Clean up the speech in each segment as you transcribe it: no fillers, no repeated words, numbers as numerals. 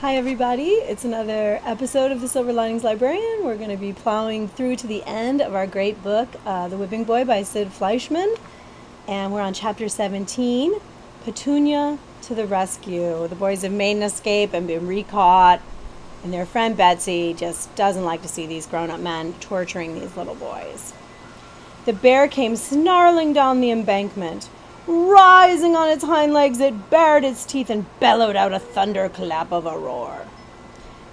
Hi everybody, it's another episode of the Silver Linings Librarian. We're going to be plowing through to the end of our great book, The Whipping Boy by Sid Fleischman. And we're on chapter 17, Petunia to the Rescue. The boys have made an escape and been recaught, and their friend Betsy just doesn't like to see these grown-up men torturing these little boys. The bear came snarling down the embankment. Rising on its hind legs, it bared its teeth and bellowed out a thunderclap of a roar.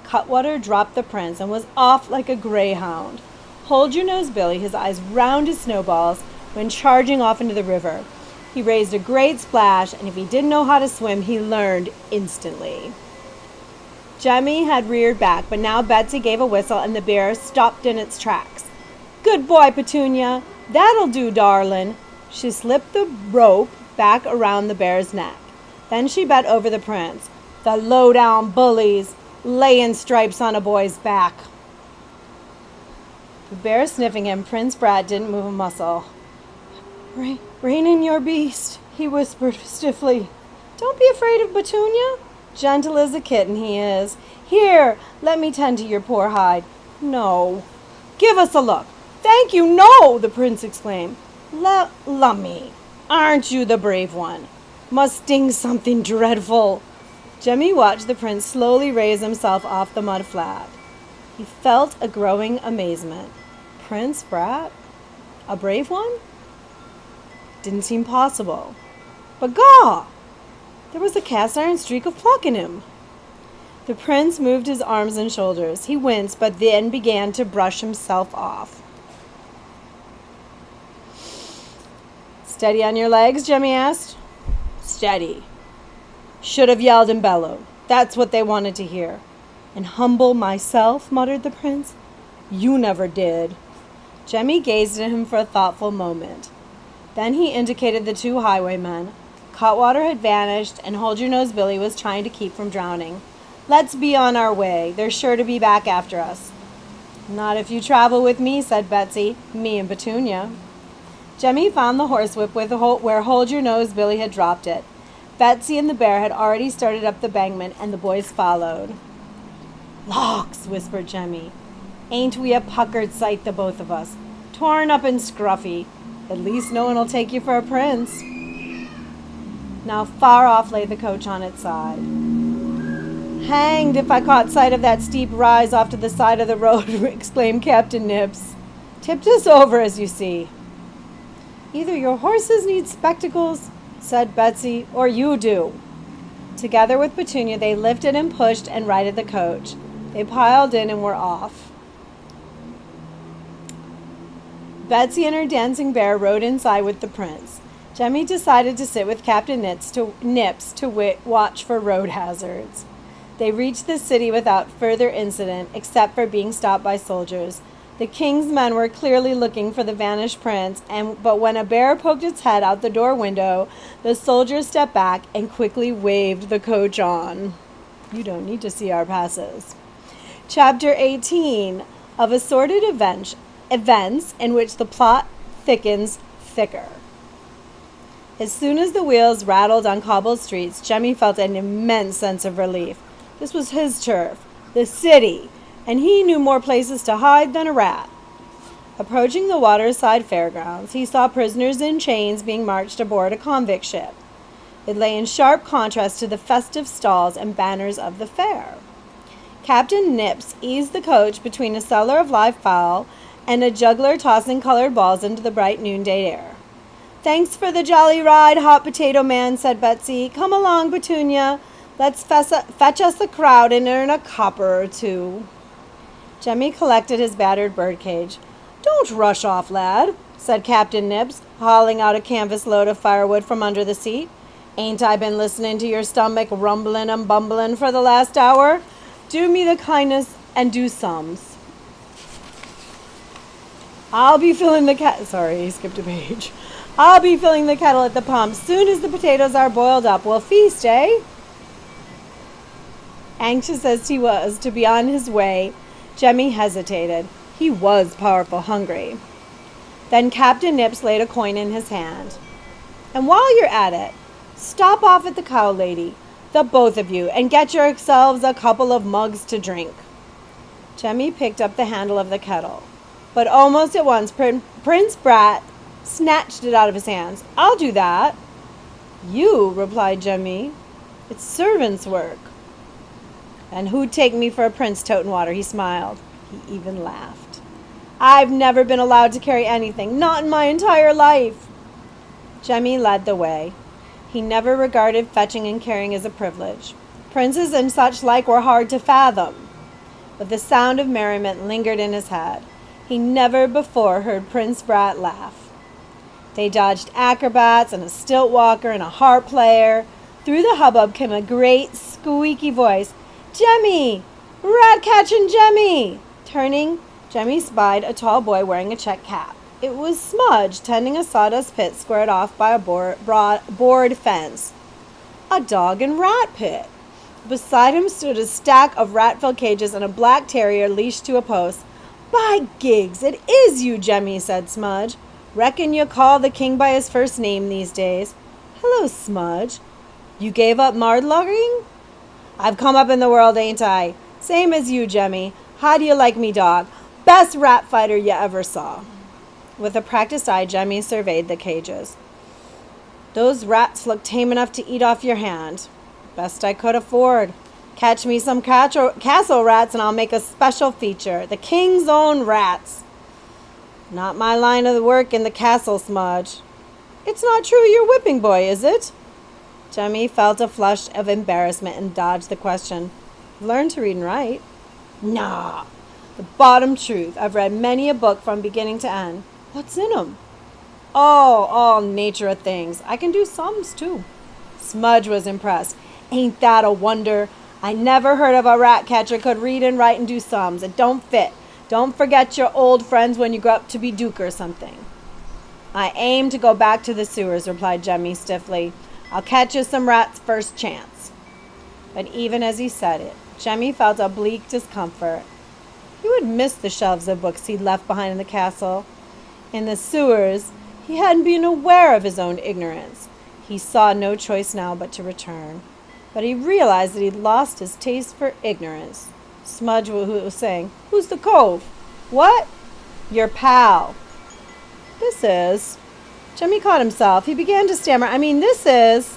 Cutwater dropped the prince and was off like a greyhound. Hold-your-nose Billy, his eyes round as snowballs, went charging off into the river. He raised a great splash, and if he didn't know how to swim, he learned instantly. Jemmy had reared back, but now Betsy gave a whistle, and the bear stopped in its tracks. "Good boy, Petunia. That'll do, darlin'." She slipped the rope back around the bear's neck. Then she bent over the prince. "The low-down bullies, laying stripes on a boy's back." The bear sniffing him, Prince Brat didn't move a muscle. Rein in your beast," he whispered stiffly. "Don't be afraid of Petunia. Gentle as a kitten he is. Here, let me tend to your poor hide." "No." "Give us a look." "Thank you, no," the prince exclaimed. Lummy, aren't you the brave one? Must sting something dreadful." Jemmy watched the prince slowly raise himself off the mud flat. He felt a growing amazement. Prince Brat? A brave one? Didn't seem possible. But gaw! There was a cast-iron streak of pluck in him. The prince moved his arms and shoulders. He winced, but then began to brush himself off. "Steady on your legs?" Jemmy asked. "Steady." "Should have yelled and bellowed. That's what they wanted to hear." "And humble myself," muttered the prince. "You never did." Jemmy gazed at him for a thoughtful moment. Then he indicated the two highwaymen. Cutwater had vanished, and Hold-your-nose Billy was trying to keep from drowning. "Let's be on our way. They're sure to be back after us." "Not if you travel with me," said Betsy. "Me and Petunia." Jemmy found the horsewhip where Hold-your-nose Billy had dropped it. Betsy and the bear had already started up the embankment, and the boys followed. "Lawks," whispered Jemmy. "Ain't we a puckered sight, the both of us? Torn up and scruffy. At least no one will take you for a prince." Now far off lay the coach on its side. "Hanged if I caught sight of that steep rise off to the side of the road," exclaimed Captain Nips. "Tipped us over, as you see." "Either your horses need spectacles," said Betsy, "or you do." Together with Petunia, they lifted and pushed and righted the coach. They piled in and were off. Betsy and her dancing bear rode inside with the prince. Jemmy decided to sit with Captain Nips to watch for road hazards. They reached the city without further incident, except for being stopped by soldiers. The king's men were clearly looking for the vanished prince, but when a bear poked its head out the door window, the soldiers stepped back and quickly waved the coach on. You don't need to see our passes. Chapter 18 of assorted events in which the plot thickens thicker. As soon as the wheels rattled on cobbled streets, Jemmy felt an immense sense of relief. This was his turf, the city, and he knew more places to hide than a rat. Approaching the waterside fairgrounds, he saw prisoners in chains being marched aboard a convict ship. It lay in sharp contrast to the festive stalls and banners of the fair. Captain Nips eased the coach between a cellar of live fowl and a juggler tossing colored balls into the bright noonday air. "Thanks for the jolly ride, hot potato man," said Betsy. "Come along, Petunia. Let's fetch us a crowd and earn a copper or two." Jemmy collected his battered birdcage. "Don't rush off, lad," said Captain Nips, hauling out a canvas load of firewood from under the seat. "Ain't I been listening to your stomach rumbling and bumbling for the last hour? Do me the kindness and do sums. I'll be filling the Sorry, he skipped a page. "I'll be filling the kettle at the pump. Soon as the potatoes are boiled up, we'll feast, eh?" Anxious as he was to be on his way, Jemmy hesitated. He was powerful hungry. Then Captain Nips laid a coin in his hand. "And while you're at it, stop off at the cow lady. the both of you, and get yourselves a couple of mugs to drink." Jemmy picked up the handle of the kettle, but almost at once Prince Brat snatched it out of his hands. "I'll do that." "You," replied Jemmy. "It's servant's work." "And who'd take me for a prince totin' water?" He smiled. He even laughed. "I've never been allowed to carry anything, not in my entire life." Jemmy led the way. He never regarded fetching and carrying as a privilege. Princes and such like were hard to fathom. But the sound of merriment lingered in his head. He never before heard Prince Brat laugh. They dodged acrobats and a stilt walker and a harp player. Through the hubbub came a great squeaky voice. "Jemmy! Rat-catchin' Jemmy!" Turning, Jemmy spied a tall boy wearing a check cap. It was Smudge, tending a sawdust pit squared off by a board fence. A dog and rat pit. Beside him stood a stack of rat-filled cages and a black terrier leashed to a post. "By gigs, it is you, Jemmy," said Smudge. "Reckon you call the king by his first name these days." "Hello, Smudge. You gave up mardlugging?" "I've come up in the world, ain't I? Same as you, Jemmy. How do you like me dog? Best rat fighter you ever saw." With a practiced eye, Jemmy surveyed the cages. "Those rats look tame enough to eat off your hand." "Best I could afford. Catch me some castle rats and I'll make a special feature. The king's own rats." "Not my line of work in the castle, Smudge." "It's not true you're whipping boy, is it?" Jemmy felt a flush of embarrassment and dodged the question. "Learned to read and write." "Nah, the bottom truth. I've read many a book from beginning to end." "What's in 'em?" "Oh, all nature of things. I can do sums, too." Smudge was impressed. "Ain't that a wonder? I never heard of a rat catcher could read and write and do sums. It don't fit. Don't forget your old friends when you grow up to be Duke or something." "I aim to go back to the sewers," replied Jemmy stiffly. "I'll catch you some rats first chance." But even as he said it, Jemmy felt a bleak discomfort. He would miss the shelves of books he'd left behind in the castle. In the sewers, he hadn't been aware of his own ignorance. He saw no choice now but to return. But he realized that he'd lost his taste for ignorance. Smudge was saying, "Who's the cove?" "What?" "Your pal." "This is..." Jemmy caught himself. He began to stammer. This is..."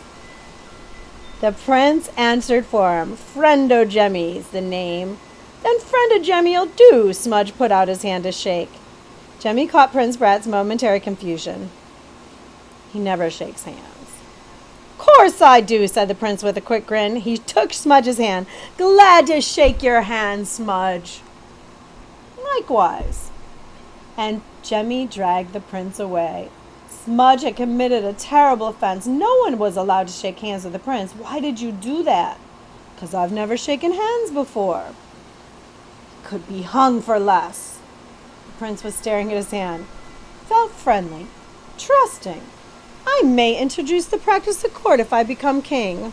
The prince answered for him. "Friendo Jemmy's the name." "Then Friendo Jemmy'll do." Smudge put out his hand to shake. Jemmy caught Prince Brat's momentary confusion. He never shakes hands. "Course I do," said the prince with a quick grin. He took Smudge's hand. "Glad to shake your hand, Smudge." "Likewise." And Jemmy dragged the prince away. Smudge had committed a terrible offense. No one was allowed to shake hands with the prince. "Why did you do that?" "'Cause I've never shaken hands before." "Could be hung for less." The prince was staring at his hand. Felt friendly, trusting. "I may introduce the practice at court if I become king."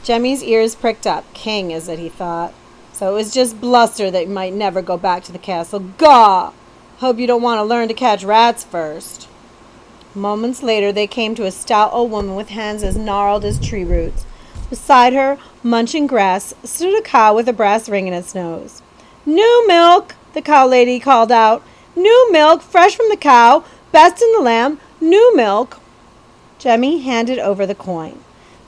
Jemmy's ears pricked up. "King, is it?" he thought. "So it was just bluster that you might never go back to the castle. Gaw! Hope you don't want to learn to catch rats first." Moments later, they came to a stout old woman with hands as gnarled as tree roots. Beside her, munching grass, stood a cow with a brass ring in its nose. "New milk!" the cow lady called out. "New milk, fresh from the cow, best in the lamb, new milk." Jemmy handed over the coin.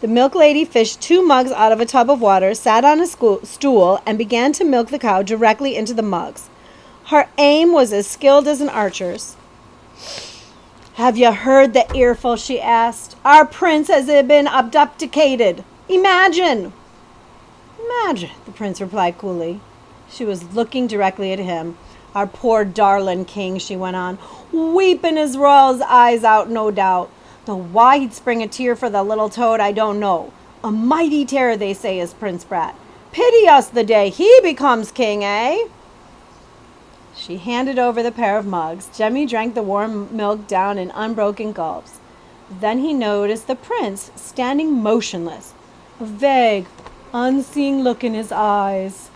The milk lady fished 2 mugs out of a tub of water, sat on a stool, and began to milk the cow directly into the mugs. Her aim was as skilled as an archer's. "Have you heard the earful?" she asked. "Our prince has been abducted. Imagine!" "Imagine," the prince replied coolly. She was looking directly at him. "Our poor darling king," she went on, "weeping his royal's eyes out, no doubt. Though why he'd spring a tear for the little toad, I don't know. A mighty terror, they say, is Prince Brat. Pity us the day he becomes king, eh?" She handed over the pair of mugs. Jemmy drank the warm milk down in unbroken gulps. Then he noticed the prince standing motionless, a vague, unseeing look in his eyes.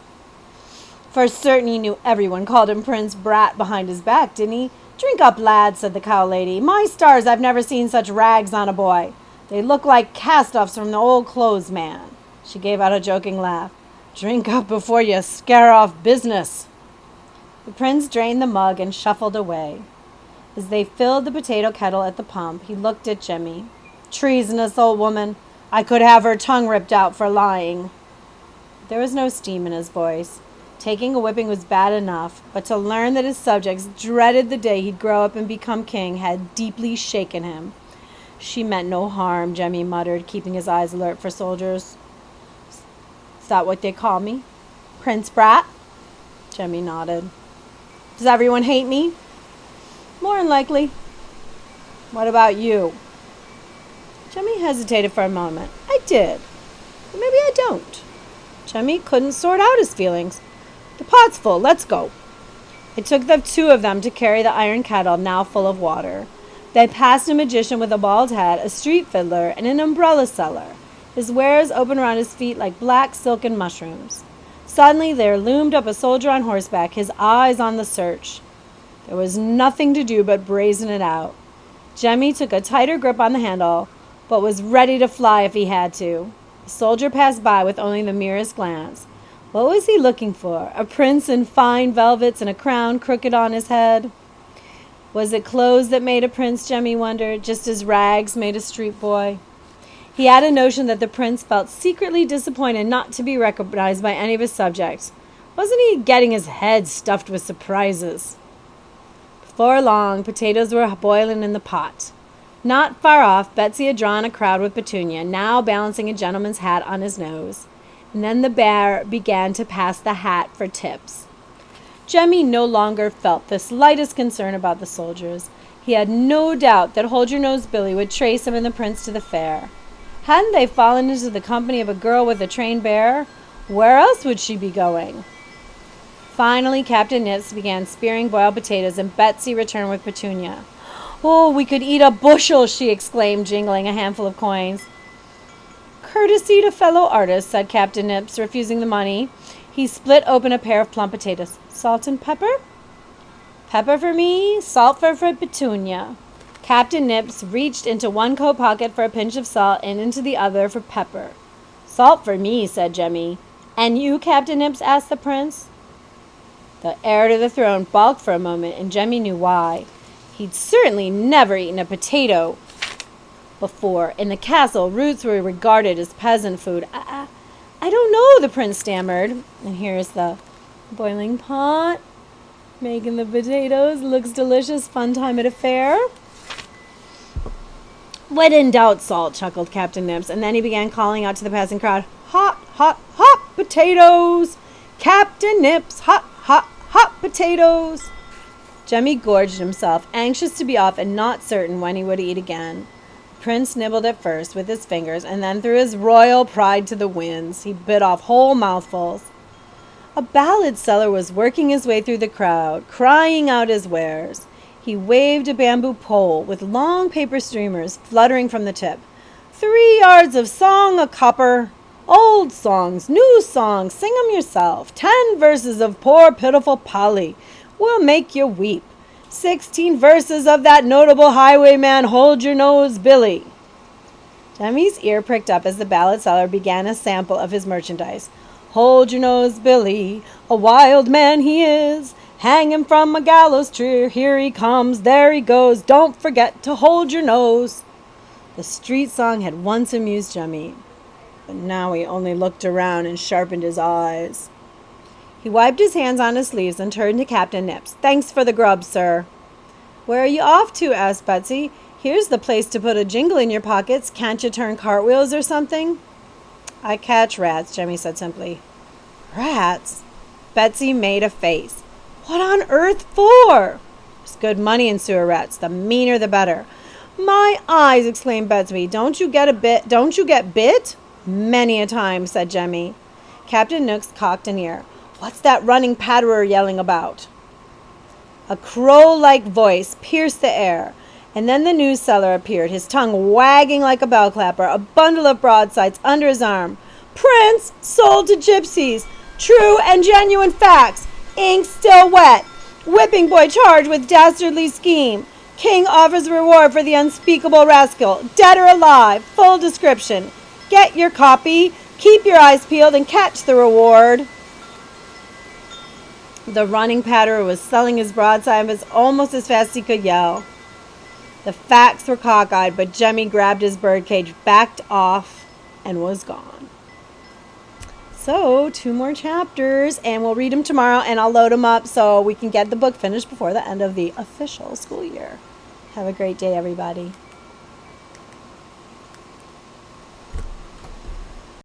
For certain he knew everyone called him Prince Brat behind his back, didn't he? "Drink up, lad," said the cow lady. "My stars, I've never seen such rags on a boy. They look like cast-offs from the old clothes man. She gave out a joking laugh. Drink up before you scare off business. The prince drained the mug and shuffled away. As they filled the potato kettle at the pump, he looked at Jemmy. Treasonous old woman. I could have her tongue ripped out for lying. There was no steam in his voice. Taking a whipping was bad enough, but to learn that his subjects dreaded the day he'd grow up and become king had deeply shaken him. She meant no harm, Jemmy muttered, keeping his eyes alert for soldiers. Is that what they call me? Prince Brat? Jemmy nodded. Does everyone hate me? More than likely. What about you? Jemmy hesitated for a moment. I did. But maybe I don't. Jemmy couldn't sort out his feelings. The pot's full. Let's go. It took the two of them to carry the iron kettle, now full of water. They passed a magician with a bald head, a street fiddler, and an umbrella seller. His wares opened around his feet like black silken mushrooms. Suddenly there loomed up a soldier on horseback, his eyes on the search. There was nothing to do but brazen it out. Jemmy took a tighter grip on the handle, but was ready to fly if he had to. The soldier passed by with only the merest glance. What was he looking for? A prince in fine velvets and a crown crooked on his head? Was it clothes that made a prince, Jemmy wondered, just as rags made a street boy? He had a notion that the prince felt secretly disappointed not to be recognized by any of his subjects. Wasn't he getting his head stuffed with surprises? Before long, potatoes were boiling in the pot. Not far off, Betsy had drawn a crowd with Petunia, now balancing a gentleman's hat on his nose. And then the bear began to pass the hat for tips. Jemmy no longer felt the slightest concern about the soldiers. He had no doubt that Hold-Your-Nose Billy would trace him and the prince to the fair. Hadn't they fallen into the company of a girl with a trained bear? Where else would she be going? Finally, Captain Nips began spearing boiled potatoes, and Betsy returned with Petunia. Oh, we could eat a bushel, she exclaimed, jingling a handful of coins. Courtesy to fellow artists, said Captain Nips, refusing the money. He split open a pair of plump potatoes. Salt and pepper? Pepper for me, salt for Petunia. Captain Nips reached into one coat pocket for a pinch of salt and into the other for pepper. Salt for me, said Jemmy. And you, Captain Nips? Asked the prince. The heir to the throne balked for a moment, and Jemmy knew why. He'd certainly never eaten a potato before. In the castle, roots were regarded as peasant food. I don't know, the prince stammered. And here's the boiling pot. Making the potatoes. Looks delicious. Fun time at a fair. When in doubt, salt, chuckled Captain Nips. And then he began calling out to the passing crowd. Hot, hot, hot potatoes. Captain Nips, hot, hot, hot potatoes. Jemmy gorged himself, anxious to be off and not certain when he would eat again. The prince nibbled at first with his fingers and then threw his royal pride to the winds. He bit off whole mouthfuls. A ballad seller was working his way through the crowd, crying out his wares. He waved a bamboo pole with long paper streamers fluttering from the tip. 3 yards of song a copper. Old songs, new songs, sing 'em yourself. 10 verses of poor pitiful Polly will make you weep. 16 verses of that notable highwayman, Hold-Your-Nose Billy. Jemmy's ear pricked up as the ballad seller began a sample of his merchandise. Hold-Your-Nose Billy, a wild man he is. Hang him from a gallows tree. Here he comes, there he goes. Don't forget to hold your nose. The street song had once amused Jemmy, but now he only looked around and sharpened his eyes. He wiped his hands on his sleeves and turned to Captain Nips. Thanks for the grub, sir. Where are you off to? Asked Betsy. Here's the place to put a jingle in your pockets. Can't you turn cartwheels or something? I catch rats, Jemmy said simply. Rats? Betsy made a face. What on earth for? There's good money in sewer rats. The meaner the better. My eyes, exclaimed Betsy. Don't you get bit? Many a time, said Jemmy. Captain Nooks cocked an ear. What's that running patterer yelling about? A crow-like voice pierced the air, and then the news seller appeared, his tongue wagging like a bell clapper, a bundle of broadsides under his arm. Prince sold to gypsies. True and genuine facts. Ink still wet. Whipping boy charged with dastardly scheme. King offers reward for the unspeakable rascal, dead or alive. Full description. Get your copy, keep your eyes peeled, and catch the reward. The running patterer was selling his broadside almost as fast as he could yell. The facts were cockeyed, but Jemmy grabbed his birdcage, backed off, and was gone. So, 2 more chapters, and we'll read them tomorrow, and I'll load them up so we can get the book finished before the end of the official school year. Have a great day, everybody.